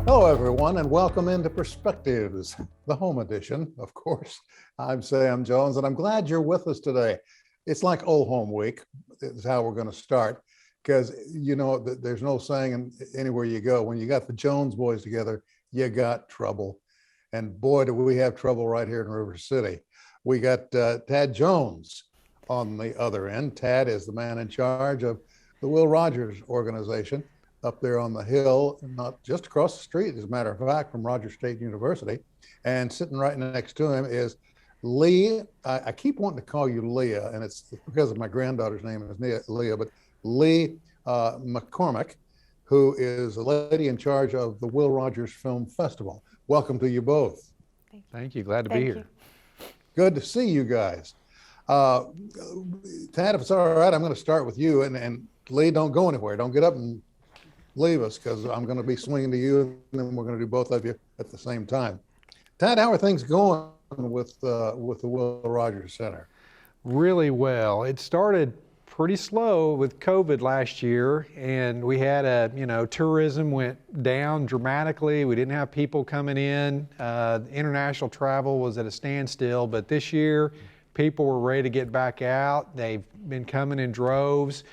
Hello, everyone, and welcome into Perspectives, the home edition, of course. I'm Sam Jones, and I'm glad you're with us today. It's like Old Home Week is how we're going to start, because you know there's no saying anywhere you go, when you got the Jones boys together, you got trouble. And boy, do we have trouble right here in River City. We got Tad Jones on the other end. Tad is the man in charge of the Will Rogers organization up there on the hill, not just across the street, as a matter of fact, from Rogers State University. And sitting right next to him is Lee. I keep wanting to call you Leah, and it's because of my granddaughter's name is Leah, but Lea McCormick, who is the lady in charge of the Will Rogers Film Festival. Welcome to you both. Thank you. Glad to be here. Good to see you guys. Tad, if it's all right, I'm going to start with you. And Lee, don't go anywhere. Don't get up and leave us, because I'm going to be swinging to you, and then we're going to do both of you at the same time. Tad, how are things going with the Will Rogers Center? Really well. It started pretty slow with COVID last year, and we had tourism went down dramatically. We didn't have people coming in. International travel was at a standstill, but this year people were ready to get back out. They've been coming in droves.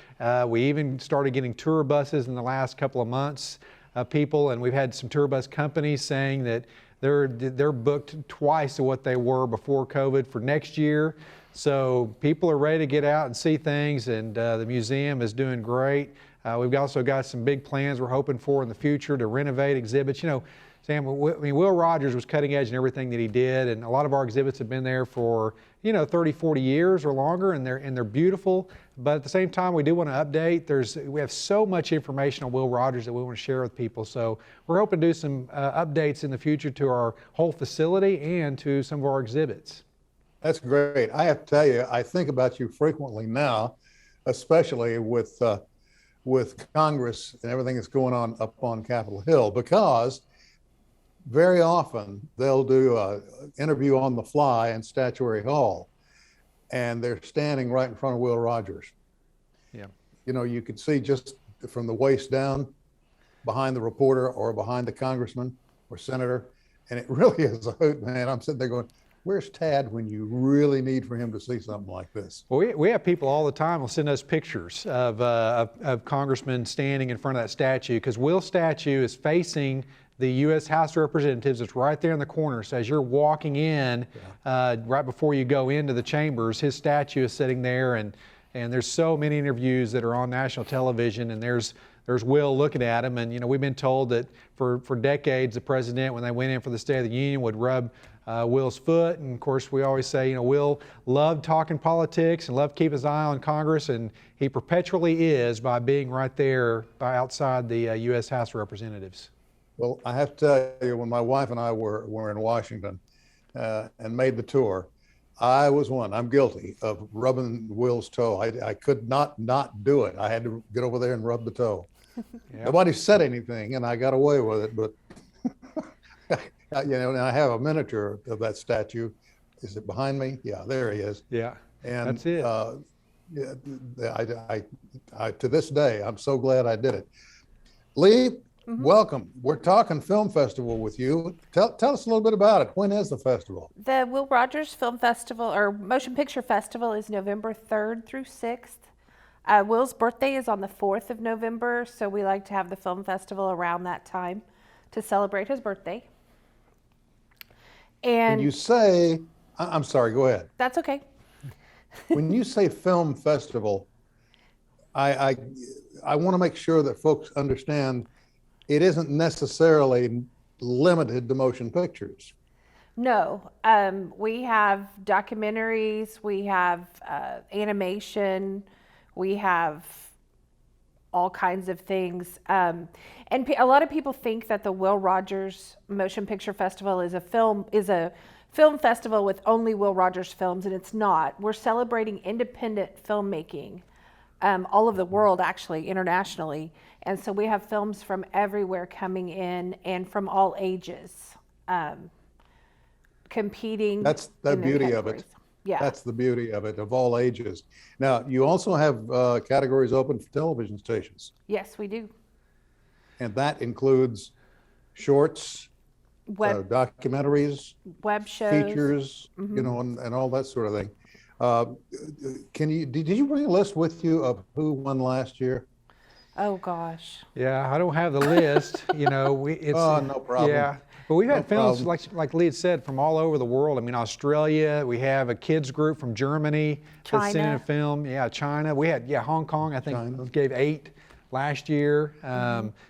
We even started getting tour buses in the last couple of months of people, and we've had some tour bus companies saying that they're booked twice of what they were before COVID for next year. So people are ready to get out and see things, and the museum is doing great. We've also got some big plans we're hoping for in the future to renovate exhibits. You know, Sam, Will Rogers was cutting edge in everything that he did, and a lot of our exhibits have been there for 30, 40 years or longer, and they're beautiful. But at the same time, we do want to update. We have so much information on Will Rogers that we want to share with people. So we're hoping to do some updates in the future to our whole facility and to some of our exhibits. That's great. I have to tell you, I think about you frequently now, especially with Congress and everything that's going on up on Capitol Hill, because very often they'll do an interview on the fly in Statuary Hall, and they're standing right in front of Will Rogers. Yeah. You know, you could see just from the waist down behind the reporter or behind the congressman or senator, and it really is a hoot, man. I'm sitting there going, where's Tad when you really need for him to see something like this? Well, we have people all the time will send us pictures of congressmen standing in front of that statue, because Will's statue is facing the U.S. House of Representatives. It's right there in the corner. So as you're walking in, right before you go into the chambers, his statue is sitting there, and there's so many interviews that are on national television, and there's Will looking at him. And we've been told that for decades the president, when they went in for the State of the Union, would rub Will's foot. And of course, we always say, Will loved talking politics and loved to keep his eye on Congress, and he perpetually is by being right there outside the U.S. House of Representatives. Well, I have to tell you, when my wife and I were in Washington and made the tour, I'm guilty of rubbing Will's toe. I could not do it. I had to get over there and rub the toe. Yep. Nobody said anything, and I got away with it, but and I have a miniature of that statue. Is it behind me? Yeah, there he is. Yeah, and that's it. I to this day, I'm so glad I did it. Lee, welcome. We're talking film festival with you. Tell us a little bit about it. When is the festival? The Will Rogers Film Festival, or Motion Picture Festival, is November 3rd through 6th. Will's birthday is on the 4th of November, so we like to have the film festival around that time to celebrate his birthday. And when you say, I'm sorry, go ahead. That's okay. When you say film festival, I want to make sure that folks understand it isn't necessarily limited to motion pictures. No, we have documentaries, we have animation, we have all kinds of things. And a lot of people think that the Will Rogers Motion Picture Festival is a film festival with only Will Rogers films, and it's not. We're celebrating independent filmmaking all over the world, actually, internationally. And so we have films from everywhere coming in and from all ages competing. That's the beauty of it. Yeah. That's the beauty of it, of all ages. Now, you also have categories open for television stations. Yes, we do. And that includes shorts, Web documentaries, web shows. features, and all that sort of thing. Uh, did you bring a list with you of who won last year? Oh gosh. Yeah, I don't have the list. Oh, no problem. Yeah, but we've No had films problem. like Lee had said from all over the world. I mean, Australia. We have a kids group from Germany that's sent in a China. film. Yeah, China. We had Hong Kong. I think China. gave 8 last year.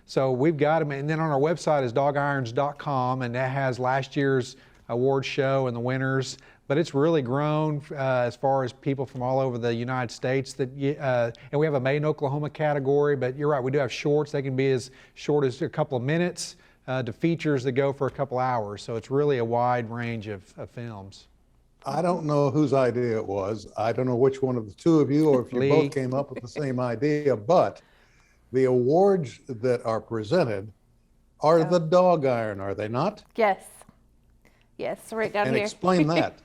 So we've got them, and then on our website is doggirons.com, and that has last year's award show and the winners. But it's really grown as far as people from all over the United States. And we have a Made in Oklahoma category, but you're right, we do have shorts. They can be as short as a couple of minutes to features that go for a couple hours. So it's really a wide range of films. I don't know whose idea it was. I don't know which one of the two of you, or if you Lee. both came up with the same idea, but the awards that are presented are the dog iron, are they not? Yes. Yes, right down And here. explain that.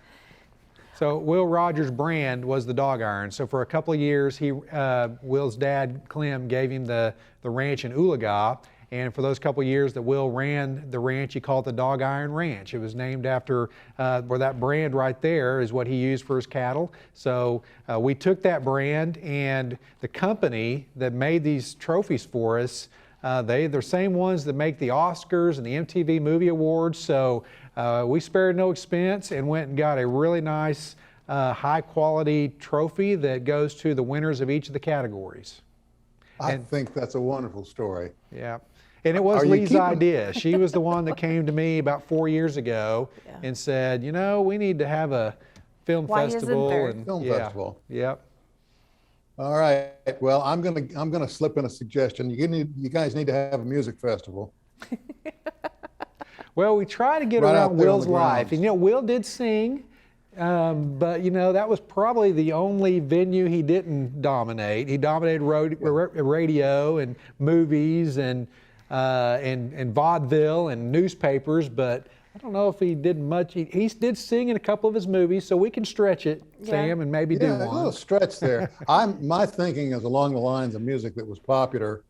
So Will Rogers' brand was the dog iron. So for a couple of years, Will's dad, Clem, gave him the ranch in Oologah. And for those couple of years that Will ran the ranch, he called it the Dog Iron Ranch. It was named after where that brand right there is what he used for his cattle. So we took that brand, and the company that made these trophies for us, they're the same ones that make the Oscars and the MTV Movie Awards. So we spared no expense and went and got a really nice, high quality trophy that goes to the winners of each of the categories. I think that's a wonderful story. Yeah. And it was Are you Lee's keeping- idea. She was the one that came to me about 4 years ago and said, we need to have a film Why isn't festival. there? And Film yeah, festival. Yep. All right. Well, I'm gonna slip in a suggestion. You guys need to have a music festival. Well, we try to get Right out around there on Will's the life. grounds. And Will did sing, but that was probably the only venue he didn't dominate. He dominated radio and movies and vaudeville and newspapers, but I don't know if he did much. He did sing in a couple of his movies, so we can stretch it, Sam, and maybe do Yeah, a one. little stretch there. My thinking is along the lines of music that was popular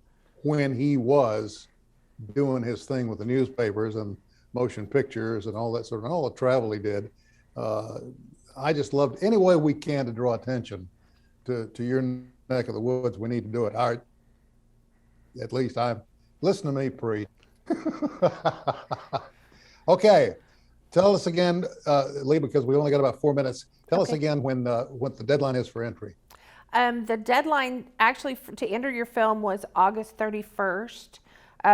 when he was doing his thing with the newspapers and motion pictures and all that sort of, all the travel he did. I just loved any way we can to draw attention to your neck of the woods. We need to do it. At least listen to me preach. Okay, tell us again, Lee, because we only got about 4 minutes. Tell us again what the deadline is for entry. The deadline actually to enter your film was August 31st.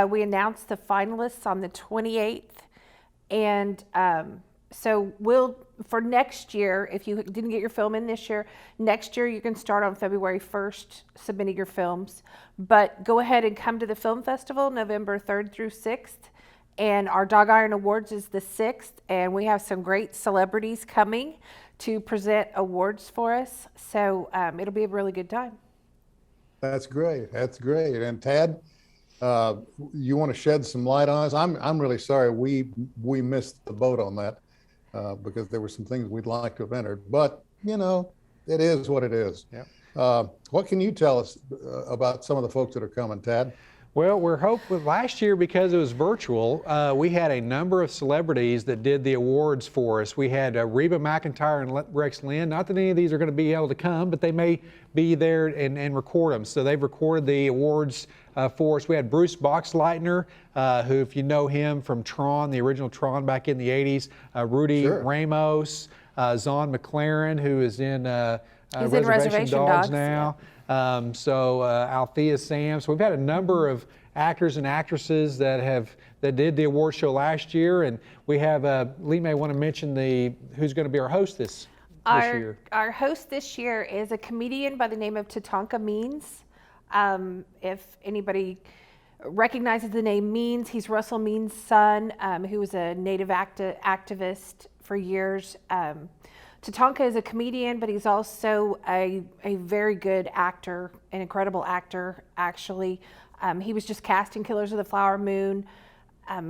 We announced the finalists on the 28th. And so for next year, if you didn't get your film in this year, next year you can start on February 1st submitting your films. But go ahead and come to the film festival November 3rd through 6th. And our Dog Iron Awards is the 6th. And we have some great celebrities coming to present awards for us. So it'll be a really good time. That's great. That's great. And Tad, you want to shed some light on us? I'm really sorry we missed the boat on that because there were some things we'd like to have entered. But it is what it is. Yep. What can you tell us about some of the folks that are coming, Tad? Well, we're hoping last year, because it was virtual, we had a number of celebrities that did the awards for us. We had Reba McEntire and Rex Lynn. Not that any of these are going to be able to come, but they may be there and record them. So they've recorded the awards for us. We had Bruce Boxleitner, who, if you know him from Tron, the original Tron back in the 80s, Rudy Ramos, Zon McLaren, who is in Reservation Dogs now. Althea Sam. So we've had a number of actors and actresses that did the award show last year, and we have Lee may want to mention who's going to be our host this year. Our host this year is a comedian by the name of Tatanka Means. If anybody recognizes the name Means, he's Russell Means' son, who was a Native activist for years. Tatanka is a comedian, but he's also a very good actor, an incredible actor, actually. He was just cast in Killers of the Flower Moon.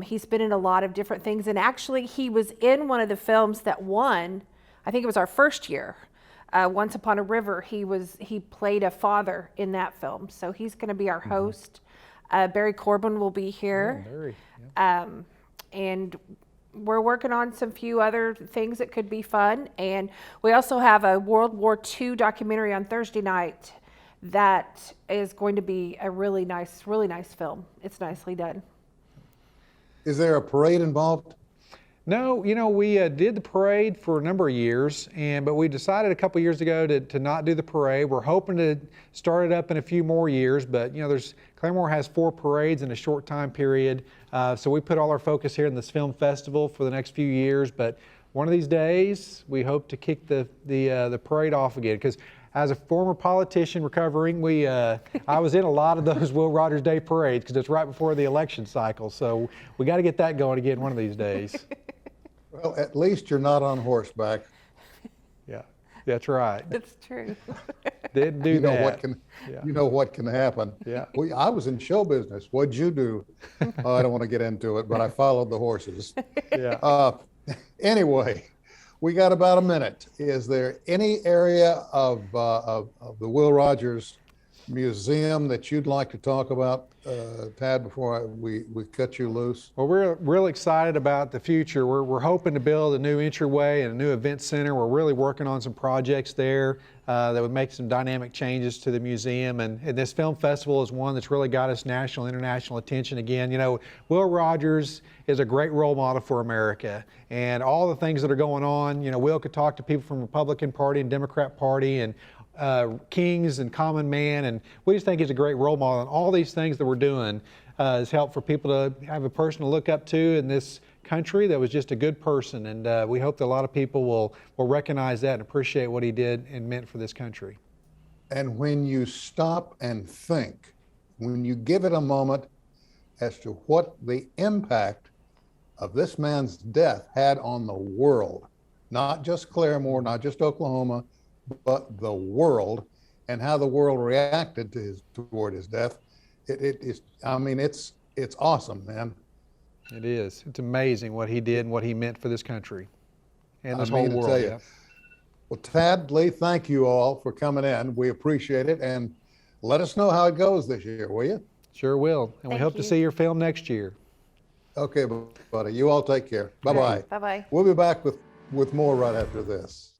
He's been in a lot of different things, and actually he was in one of the films that won, I think it was our first year, Once Upon a River. He played a father in that film, so he's going to be our host. Barry Corbin will be here. Very, yeah. And we're working on some few other things that could be fun. And we also have a World War II documentary on Thursday night that is going to be a really nice film. It's nicely done. Is there a parade involved? No, we did the parade for a number of years, but we decided a couple years ago to not do the parade. We're hoping to start it up in a few more years, but Claremore has 4 parades in a short time period, so we put all our focus here in this film festival for the next few years. But one of these days, we hope to kick the parade off again, because as a former politician recovering, I was in a lot of those Will Rogers Day parades because it's right before the election cycle. So we got to get that going again one of these days. Well, at least you're not on horseback. Yeah, that's right. That's true. Didn't do You know that. what can, Yeah. you know what can happen. Yeah. I was in show business. What'd you do? Oh, I don't want to get into it, but I followed the horses. Yeah. Anyway, we got about a minute. Is there any area of the Will Rogers Museum that you'd like to talk about, Tad, before we cut you loose? Well, we're real excited about the future. We're hoping to build a new entryway and a new event center. We're really working on some projects there that would make some dynamic changes to the museum. And this film festival is one that's really got us national, international attention again. Will Rogers is a great role model for America. And all the things that are going on, Will could talk to people from Republican Party and Democrat Party and kings and common man, and we just think he's a great role model. And all these things that we're doing has helped for people to have a person to look up to in this country that was just a good person. And we hope that a lot of people will recognize that and appreciate what he did and meant for this country. And when you stop and think, when you give it a moment as to what the impact of this man's death had on the world, not just Claremore, not just Oklahoma, but the world, and how the world reacted toward his death, it's awesome, man. It is. It's amazing what he did and what he meant for this country and this I mean whole to world. tell you. Yeah. Well, Tad, Lee, thank you all for coming in. We appreciate it, and let us know how it goes this year, will you? Sure will. And we Thank hope to you. see your film next year. Okay, buddy. You all take care. Bye-bye. Bye-bye. We'll be back with more right after this.